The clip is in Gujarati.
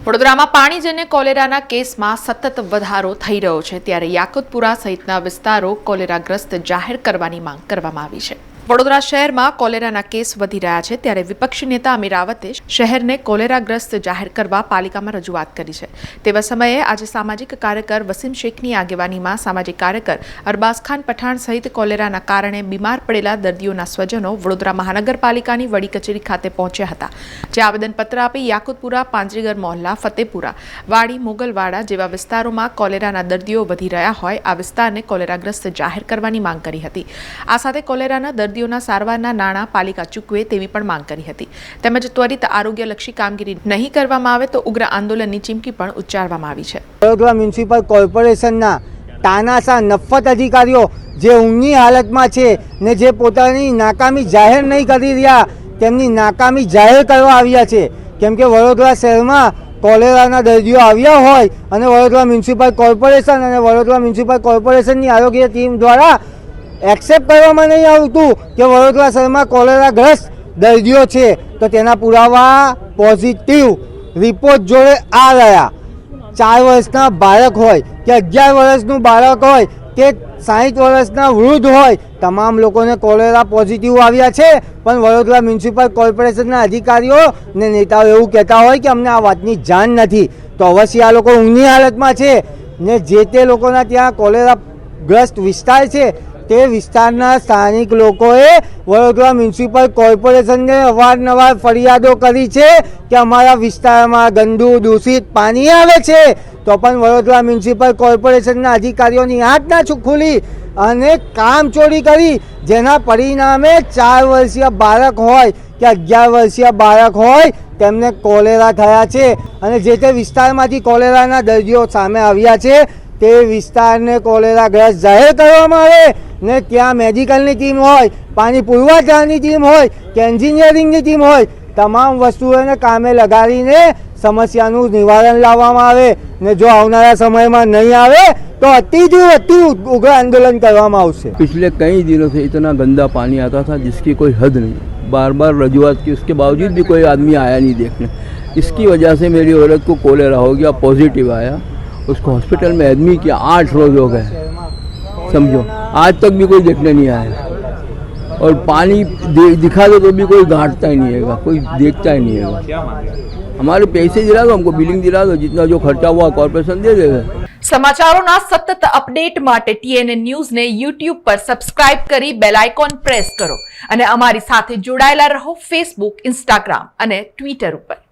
વડોદરામાં પાણીજન્ય કોલેરાના કેસમાં સતત વધારો થઈ રહ્યો છે ત્યારે યાકુતપુરા સહિતના વિસ્તારો કોલેરાગ્રસ્ત જાહેર કરવાની માંગ કરવામાં આવી છે। વડોદરા શહેરમાં કોલેરાના કેસ વધી રહ્યા છે ત્યારે વિપક્ષી નેતા અમીર રાવતે શહેરને કોલેરાગ્રસ્ત જાહેર કરવા પાલિકામાં રજૂઆત કરી છે। તેવા સમયે આજે સામાજિક કાર્યકર વસીમ શેખની આગેવાનીમાં સામાજિક કાર્યકર અરબાઝ ખાન પઠાણ સહિત કોલેરાના કારણે બીમાર પડેલા દર્દીઓના સ્વજનો વડોદરા મહાનગરપાલિકાની વડી કચેરી ખાતે પહોંચ્યા હતા, જે આવેદનપત્ર આપી યાકુતપુરા, પાંજરીગર મોહલ્લા, ફતેપુરા, વાડી, મોગલવાડા જેવા વિસ્તારોમાં કોલેરાના દર્દીઓ વધી રહ્યા હોય આ વિસ્તારને કોલેરાગ્રસ્ત જાહેર કરવાની માંગ કરી હતી। આ સાથે કોલેરાના દર્દીઓના સારવારના નાણાં પાલિકા ચૂકવે તેવી પણ માંગ કરી હતી। તેમજ ત્વરિત આરોગ્યલક્ષી કામગીરી નહીં કરવામાં આવે તો ઉગ્ર આંદોલનની ચીમકી પણ ઉચ્ચારવામાં આવી છે। વડોદરા મ્યુનિસિપલ કોર્પોરેશનના તાનાશાહ નફ્ફત અધિકારીઓ જે ઊંઘની હાલતમાં છે ને જે પોતાની નાકામી જાહેર નહીં કરી રહ્યા તેમની નાકામી જાહેર કરવા આવ્યા છે, કેમ કે વડોદરા શહેરમાં કોલેરાના દર્દીઓ આવ્યા હોય અને વડોદરા મ્યુનિસિપલ કોર્પોરેશન અને વડોદરા મ્યુનિસિપલ કોર્પોરેશનની આરોગ્ય ટીમ દ્વારા એક્સેપ્ટ કરવામાં નહીં આવતું કે વડોદરા શહેરમાં કોલેરાગ્રસ્ત દર્દીઓ છે, તો તેના પુરાવા પોઝિટિવ રિપોર્ટ જોડે આ રહ્યા। 4 વર્ષના બાળક હોય કે 11 વર્ષનું બાળક હોય કે 60 વર્ષના વૃદ્ધ હોય, તમામ લોકોને કોલેરા પોઝિટિવ આવ્યા છે। પણ વડોદરા મ્યુનિસિપલ કોર્પોરેશનના અધિકારીઓ ને નેતાઓ એવું કહેતા હોય કે અમને આ વાતની જાણ નથી, તો અવશ્ય આ લોકો ઊંઘની હાલતમાં છે ને જે તે લોકોના ત્યાં કોલેરાગ્રસ્ત વિસ્તાર છે તે વિસ્તારના સ્થાનિક લોકોએ વડોદરા મ્યુનિસિપલ કોર્પોરેશનને અવારનવાર ફરિયાદો કરી છે કે અમારા વિસ્તારમાં ગંદુ દૂષિત પાણી આવે છે, તો પણ વડોદરા મ્યુનિસિપલ કોર્પોરેશનના અધિકારીઓની આંખ ના ખુલી અને કામચોરી કરી, જેના પરિણામે 4 વર્ષીય બાળક હોય કે 11 વર્ષીય બાળક હોય તેમને કોલેરા થયા છે અને જે તે વિસ્તારમાંથી કોલેરાના દર્દીઓ સામે આવ્યા છે તે વિસ્તારને કોલેરાગ્રસ્ત જાહેર કરવામાં આવે ને ત્યાં મેડિકલની ટીમ હોય, પાણી પુરવઠાની ટીમ હોય કે એન્જિનિયરિંગની ટીમ હોય, તમામ વસ્તુઓને કામે લગાડીને સમસ્યાનું નિવારણ લાવવામાં આવે ને જો આવનારા સમયમાં નહીં આવે તો અતિ ઉગ્ર આंदोलन કરવામાં આવશે। पिछले कई दिनों से इतना गंदा पानी आता था जिसकी कोई हद नहीं, बार बार रजूआत की, उसके बावजूद भी कोई आदमी आया नहीं देखने। इसकी वजह से मेरी औरत को कोलेरा हो गया, पॉजिटिव आया, उसको हॉस्पिटल में एडमिट किया, 8 रोज हो गए, समझो आज तक भी कोई देखने नहीं आया और पानी दिखा दो तो भी कोई गांठता ही नहीं है, कोई देखता ही नहीं है। हमारे पैसे दिला दो, हमको बिलिंग दिला दो, जितना जो खर्चा हुआ कॉर्पोरेशन दे देगा। સમાચારોના સતત અપડેટ માટે TNN ન્યૂઝને YouTube પર સબસ્ક્રાઇબ કરી બેલ આઇકોન પ્રેસ કરો અને અમારી સાથે જોડાયેલા રહો Facebook, Instagram અને Twitter ઉપર।